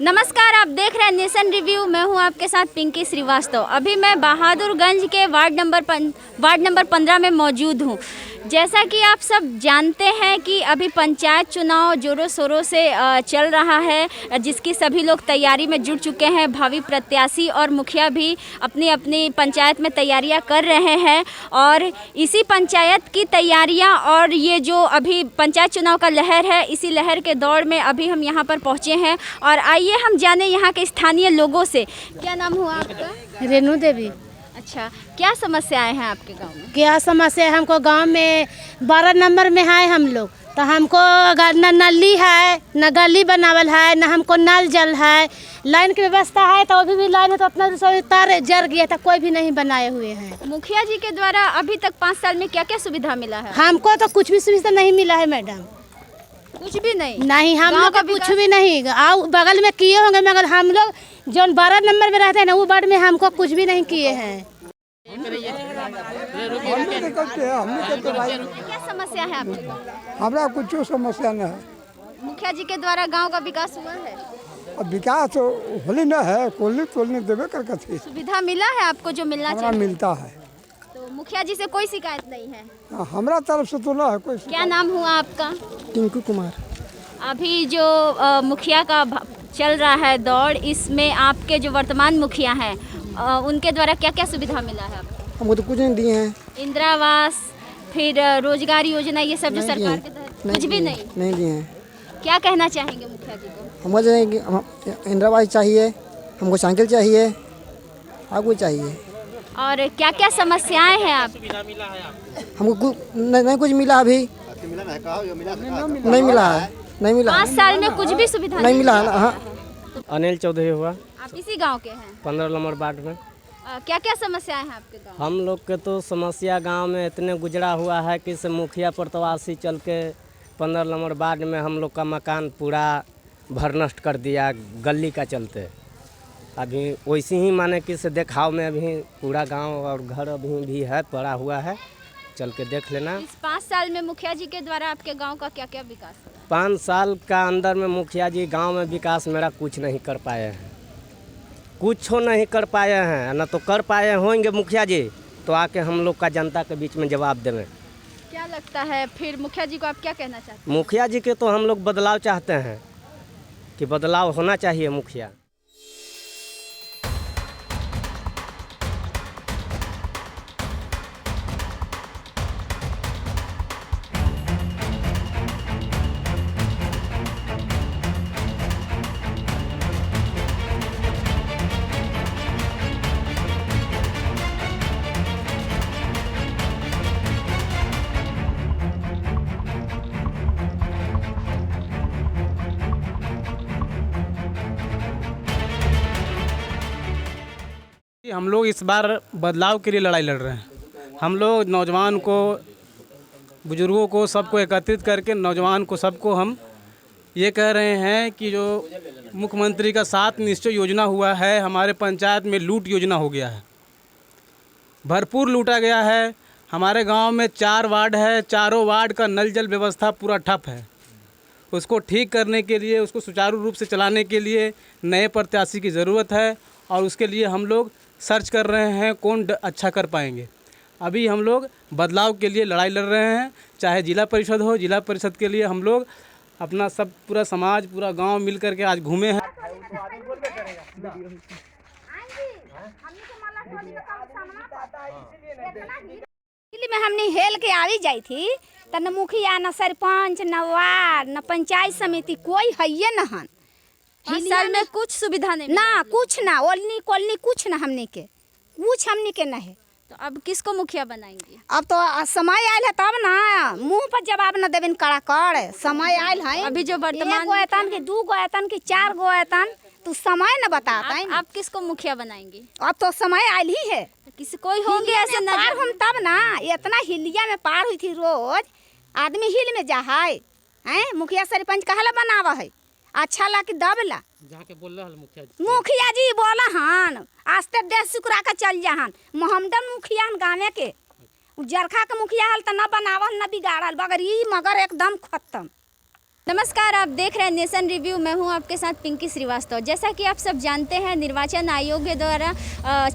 नमस्कार, आप देख रहे हैं नेशन रिव्यू। मैं हूं आपके साथ पिंकी श्रीवास्तव। अभी मैं बहादुरगंज के वार्ड नंबर 15 में मौजूद हूं। जैसा कि आप सब जानते हैं कि अभी पंचायत चुनाव जोरों शोरों से चल रहा है, जिसकी सभी लोग तैयारी में जुट चुके हैं। भावी प्रत्याशी और मुखिया भी अपनी अपनी पंचायत में तैयारियां कर रहे हैं और इसी पंचायत की तैयारियां और ये जो अभी पंचायत चुनाव का लहर है, इसी लहर के दौर में अभी हम यहां पर पहुंचे हैं। और आइए हम जाने यहाँ के स्थानीय लोगों से। क्या नाम हुआ आपका? रेनू देवी। अच्छा, क्या समस्याएं हैं आपके गांव में? क्या समस्या है? हमको गांव में 12 नंबर में है हम लोग, तो हमको न नली है, न गली बनावल है, न हमको नल जल है। लाइन की व्यवस्था है तो अभी भी लाइन है तो अपना तार जर गया था, कोई भी नहीं बनाए हुए हैं। मुखिया जी के द्वारा अभी तक 5 साल में क्या क्या सुविधा मिला है? हमको तो कुछ भी सुविधा नहीं मिला है मैडम, कुछ भी नहीं। नहीं, हम लोग का कुछ भी नहीं। आओ बगल में किए होंगे मगर हम लोग जो 12 नंबर में रहते हैं ना, वो वार्ड में हमको कुछ भी नहीं किए हैं। क्या समस्या है आपके गाँव? हमारा कुछ समस्या न है। मुखिया जी के द्वारा गांव का विकास हुआ है? अब विकास होली न है, कोल्नी देवे कर कथी सुविधा मिला है आपको जो मिलना हमारा चाहिए? मिलता है। तो मुखिया जी से कोई शिकायत नहीं है? हमारा तरफ से तो न है कोई। क्या नाम हुआ आपका? टिंकू कुमार। अभी जो मुखिया का चल रहा है दौड़, इसमें आपके जो वर्तमान मुखिया हैं उनके द्वारा क्या क्या सुविधा मिला है आपको? हमको तो कुछ नहीं दिए हैं। इंदिरा आवास, फिर रोजगार योजना, ये सब जो सरकार के तहत कुछ भी नहीं दिए हैं। क्या कहना चाहेंगे मुखिया जी को? हमको इंदिरा आवास चाहिए, हमको साइकिल चाहिए, और कुछ चाहिए। और क्या क्या समस्याएं हैं आप? हमको नहीं कुछ मिला अभी, नहीं मिला है, नहीं मिला। 5 साल में कुछ भी सुविधा नहीं मिला है। हाँ, अनिल चौधरी हुआ। आप इसी गांव के हैं? 15 नंबर वार्ड में। क्या क्या समस्याएं हैं आपके गांव? हम लोग के तो समस्या गांव में इतने गुजरा हुआ है कि से मुखिया प्रत्याशी चल के 15 नंबर वार्ड में हम लोग का मकान पूरा भर नष्ट कर दिया गली का चलते। अभी वैसे ही माने कि से देखाव में अभी पूरा गांव और घर अभी भी है, पड़ा हुआ है, चल के देख लेना। इस 5 साल में मुखिया जी के द्वारा आपके गांव का क्या क्या विकास हुआ? 5 साल का अंदर में मुखिया जी गांव में विकास मेरा कुछ नहीं कर पाए हैं, कुछ नहीं कर पाए हैं। न तो कर पाए होंगे मुखिया जी तो आके हम लोग का जनता के बीच में जवाब देवें। क्या लगता है फिर मुखिया जी को आप क्या कहना चाहते हैं? मुखिया जी के तो हम लोग बदलाव चाहते हैं कि बदलाव होना चाहिए मुखिया। हम लोग इस बार बदलाव के लिए लड़ाई लड़ रहे हैं। हम लोग नौजवान को, बुजुर्गों को, सबको एकत्रित करके नौजवान को सबको हम ये कह रहे हैं कि जो मुख्यमंत्री का 7 निश्चय योजना हुआ है, हमारे पंचायत में लूट योजना हो गया है, भरपूर लूटा गया है। हमारे गांव में 4 वार्ड है, चारों वार्ड का नल जल व्यवस्था पूरा ठप है। उसको ठीक करने के लिए, उसको सुचारू रूप से चलाने के लिए नए प्रत्याशी की ज़रूरत है और उसके लिए हम लोग सर्च कर रहे हैं कौन अच्छा कर पाएंगे। अभी हम लोग बदलाव के लिए लड़ाई लड़ रहे हैं, चाहे जिला परिषद हो। जिला परिषद के लिए हम लोग अपना सब पूरा समाज, पूरा गांव मिल कर के आज घूमे हैं। में हमने हेल के आई जाई थी तो न मुखिया, न सरपंच, न वार्ड, न पंचायत समिति कोई है न हन। 5 साल में कुछ सुविधा नहीं ना, कुछ ना, ओलनी कोलनी कुछ ना, हमने के कुछ हमने के नहीं। तो अब किसको मुखिया बनाएंगे? अब तो समय आयल है तब ना, मुंह पर जवाब न देवे कड़ाकड़। समय आयल है अभी जो वर्तमान 1 गोयतन की 2 गोयतन की 4 गोयतन, तो समय न बताता है। आप किसको मुखिया बनाएंगे? अब तो समय आयल ही है। किसी कोई होंगे ऐसे हिलिया में पार नजर? हम तब ना, इतना हिलिया में पार हुई थी रोज। आदमी हिल में जा है, मुखिया सरपंच कहला बनावा है, अच्छा ला कि दबला। जाके बोल रहा है मुखिया जी बोला हन, आस्ते देश शुक्रा का चल जाहन। मोहम्मदन मुखिया हन गाँव के, जरखा के मुखिया हल तो न बनावल न बिगाड़ल, मगर एकदम खत्म। नमस्कार, आप देख रहे हैं नेशन रिव्यू। मैं हूं आपके साथ पिंकी श्रीवास्तव। जैसा कि आप सब जानते हैं, निर्वाचन आयोग के द्वारा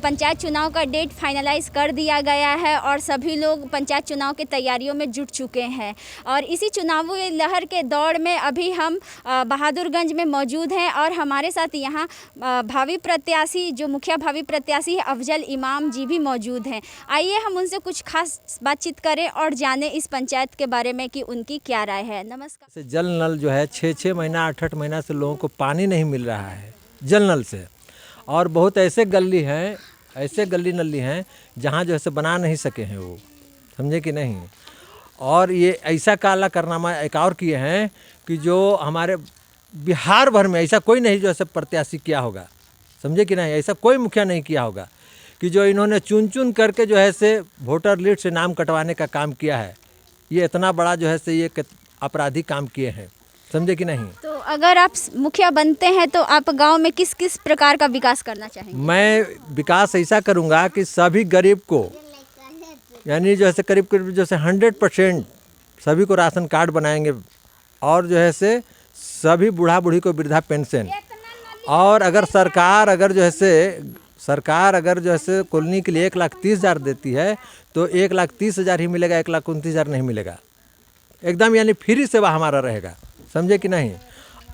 पंचायत चुनाव का डेट फाइनलाइज कर दिया गया है और सभी लोग पंचायत चुनाव की तैयारियों में जुट चुके हैं। और इसी चुनावी लहर के दौड़ में अभी हम बहादुरगंज में मौजूद हैं और हमारे साथ यहाँ भावी प्रत्याशी, जो मुखिया भावी प्रत्याशी है, अफजल इमाम जी भी मौजूद हैं। आइए हम उनसे कुछ खास बातचीत करें और जानें इस पंचायत के बारे में कि उनकी क्या राय है। नमस्कार। जल नल जो है 6-6 महीना 8-8 महीना से लोगों को पानी नहीं मिल रहा है जल नल से। और बहुत ऐसे गली हैं, ऐसे गली नली हैं जहाँ जो है से बना नहीं सके हैं वो, समझे कि नहीं। और ये ऐसा काला कारनामा एक और किए हैं कि जो हमारे बिहार भर में ऐसा कोई नहीं जो ऐसे प्रत्याशी किया होगा, समझे कि नहीं। ऐसा कोई मुखिया नहीं किया होगा कि जो इन्होंने चुन चुन करके जो है से वोटर लिस्ट से नाम कटवाने का काम किया है। ये इतना बड़ा जो है से ये अपराधी काम किए हैं, समझे कि नहीं। तो अगर आप मुखिया बनते हैं तो आप गांव में किस किस प्रकार का विकास करना चाहेंगे? मैं विकास ऐसा करूंगा कि सभी गरीब को, यानी जो है करीब करीब जैसे 100% सभी को राशन कार्ड बनाएंगे। और जो है से सभी बूढ़ा बूढ़ी को वृद्धा पेंशन। और अगर सरकार अगर जो है से कॉलोनी के लिए 1,30,000 देती है तो 1,30,000 ही मिलेगा, 1,29,000 नहीं मिलेगा एकदम, यानी फ्री सेवा हमारा रहेगा, समझे कि नहीं।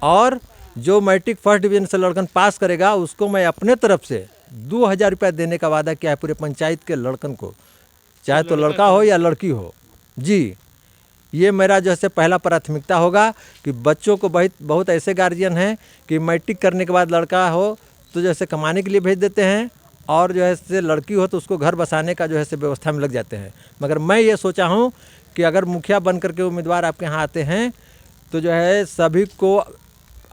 और जो मैट्रिक फर्स्ट डिवीजन से लड़कन पास करेगा उसको मैं अपने तरफ से 2,000 रुपया देने का वादा किया है पूरे पंचायत के लड़कन को, चाहे तो लड़का हो या लड़की हो जी। ये मेरा जो है पहला प्राथमिकता होगा कि बच्चों को बहुत ऐसे गार्जियन हैं कि मैट्रिक करने के बाद लड़का हो तो जैसे कमाने के लिए भेज देते हैं और जो है लड़की हो तो उसको घर बसाने का जो है व्यवस्था में लग जाते हैं। मगर मैं ये सोचा हूँ कि अगर मुखिया बन करके उम्मीदवार आपके यहाँ आते हैं तो जो है सभी को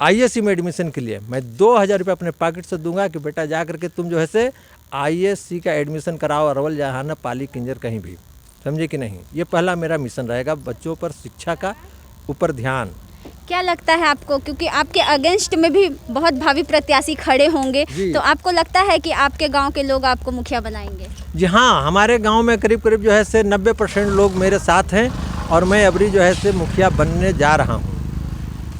आईएससी में एडमिशन के लिए मैं 2,000 रुपये अपने पॉकेट से दूंगा कि बेटा जा करके तुम जो है से आईएससी का एडमिशन कराओ, अरवल, जहाना, पाली, किंजर, कहीं भी, समझे कि नहीं। ये पहला मेरा मिशन रहेगा, बच्चों पर शिक्षा का ऊपर ध्यान। क्या लगता है आपको, क्योंकि आपके अगेंस्ट में भी बहुत भावी प्रत्याशी खड़े होंगे, तो आपको लगता है कि आपके गांव के लोग आपको मुखिया बनाएंगे? जी हाँ, हमारे गांव में करीब करीब जो है से 90% लोग मेरे साथ हैं और मैं अबरी जो है से मुखिया बनने जा रहा हूँ।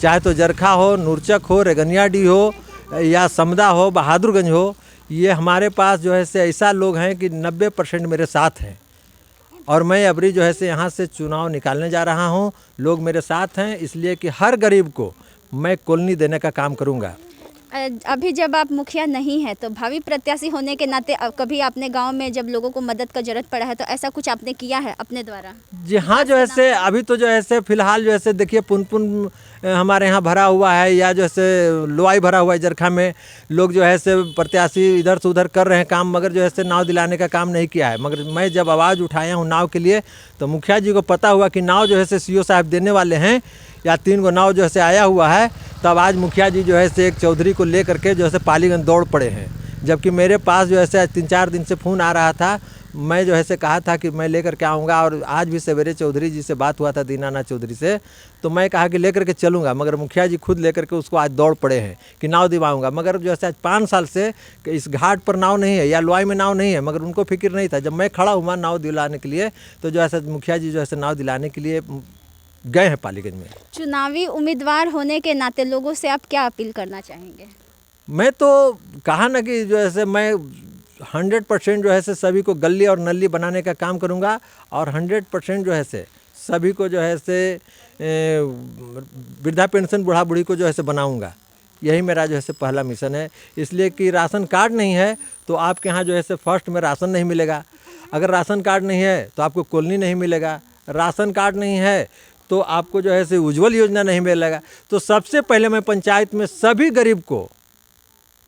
चाहे तो जरखा हो, नूरचक हो, रेगनियाडी हो या समदा हो, बहादुरगंज हो, ये हमारे पास जो है से ऐसा लोग हैं कि 90% मेरे साथ हैं। और मैं अबरी जो है से यहाँ से चुनाव निकालने जा रहा हूँ, लोग मेरे साथ हैं, इसलिए कि हर गरीब को मैं कॉलोनी देने का काम करूँगा। अभी जब आप मुखिया नहीं हैं तो भावी प्रत्याशी होने के नाते कभी आपने गांव में जब लोगों को मदद का जरूरत पड़ा है तो ऐसा कुछ आपने किया है अपने द्वारा? जी हाँ, जो है से अभी तो जो है से फिलहाल जो है से देखिए पुन हमारे यहाँ भरा हुआ है, या जो है से लोआई भरा हुआ है जरखा में। लोग जो है से प्रत्याशी इधर से उधर कर रहे हैं काम, मगर जो है से नाव दिलाने का काम नहीं किया है। मगर मैं जब आवाज़ उठाया हूँ नाव के लिए तो मुखिया जी को पता हुआ कि नाव जो है से सीओ साहब देने वाले हैं या 3 गो नाव जो है से आया हुआ है, तब आज मुखिया जी जो है से एक चौधरी को ले करके जो है से पालीगंज दौड़ पड़े हैं। जबकि मेरे पास जो है से 3-4 दिन से फ़ोन आ रहा था, मैं जो है से कहा था कि मैं लेकर के आऊँगा। और आज भी सवेरे चौधरी जी से बात हुआ था, दीनानाथ चौधरी से, तो मैं कहा कि लेकर के चलूँगा। मगर मुखिया जी खुद लेकर के उसको आज दौड़ पड़े हैं कि नाव दिवाऊँगा। मगर जो है आज 5 साल से इस घाट पर नाव नहीं है या लोआई में नाव नहीं है, मगर उनको फिक्र नहीं था। जब मैं खड़ा हुआ नाव दिलाने के लिए तो जो है मुखिया जी जो है नाव दिलाने के लिए गए हैं पालीगंज में। चुनावी उम्मीदवार होने के नाते लोगों से आप क्या अपील करना चाहेंगे? मैं तो कहा ना कि जो है मैं 100% जो है से सभी को गली और नली बनाने का काम करूंगा और 100% जो है से सभी को जो है से वृद्धा पेंशन बूढ़ा बूढ़ी को जो है से बनाऊंगा। यही मेरा जो है से पहला मिशन है। इसलिए कि राशन कार्ड नहीं है तो आपके यहाँ जो है से फर्स्ट में राशन नहीं मिलेगा। अगर राशन कार्ड नहीं है तो आपको कॉलोनी नहीं मिलेगा। राशन कार्ड नहीं है तो आपको जो है से उज्ज्वल योजना नहीं मिलेगा। तो सबसे पहले मैं पंचायत में सभी गरीब को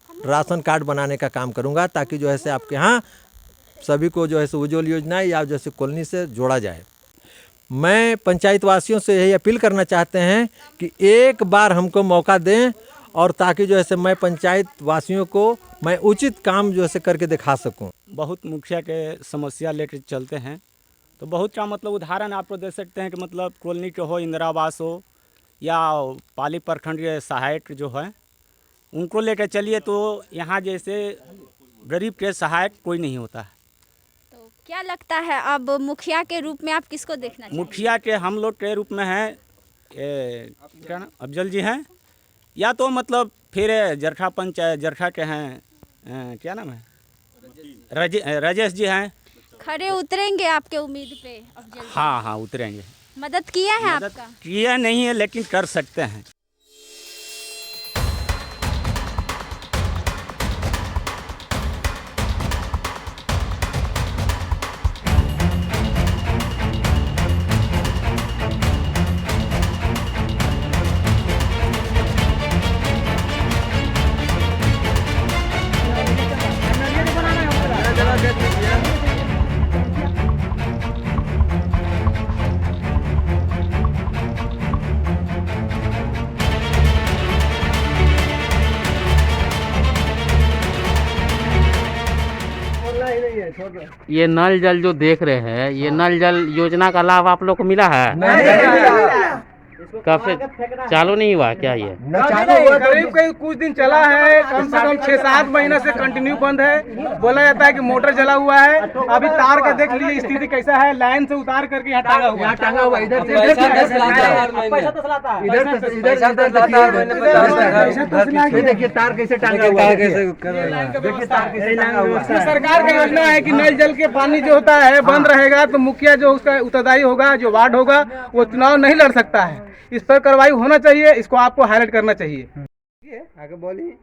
राशन कार्ड बनाने का काम करूंगा, ताकि जो है से आपके यहाँ सभी को जो है से उज्ज्वल योजना या जैसे कॉलोनी से जोड़ा जाए। मैं पंचायत वासियों से यही अपील करना चाहते हैं कि एक बार हमको मौका दें, और ताकि जो है से मैं पंचायत वासियों को मैं उचित काम जो है करके दिखा सकूं। बहुत मुखिया के समस्या लेकर चलते हैं, तो बहुत का मतलब उदाहरण आपको दे सकते हैं कि मतलब कॉलोनी के हो, इंदिरा आवास हो, या पाली प्रखंड के सहायक जो है उनको लेकर चलिए, तो यहाँ जैसे गरीब के सहायक कोई नहीं होता है। तो क्या लगता है अब मुखिया के रूप में आप किसको देखना चाहिए? मुखिया के हम लोग के रूप में हैं ये क्या नाम अफजल जी हैं, या तो मतलब फिर जरखा पंचायत जरखा के हैं क्या नाम है राजेश जी हैं। खड़े उतरेंगे आपके उम्मीद पे अफजल जी? हाँ हाँ उतरेंगे। मदद किया है मदद आपका? किया नहीं है लेकिन कर सकते हैं। ये नल जल जो देख रहे हैं, ये नल जल योजना का लाभ आप लोग को मिला है? कब से चालू नहीं हुआ क्या ये? करीब कुछ दिन चला है, कम से कम 6-7 महीने से कंटिन्यू बंद है। बोला जाता है कि मोटर जला हुआ है। अभी तार के देख लीजिए स्थिति कैसा है, लाइन से उतार करके यहाँ टांगा हुआ है। देखिए तार कैसे टांगा हुआ है। सरकार का योजना है कि नल जल के पानी जो होता है बंद रहेगा तो मुखिया जो उसका उत्तरदायी होगा, जो वार्ड होगा, वो चुनाव नहीं लड़ सकता है। इस पर कार्रवाई होना चाहिए, इसको आपको हाईलाइट करना चाहिए। आगे बोलिए।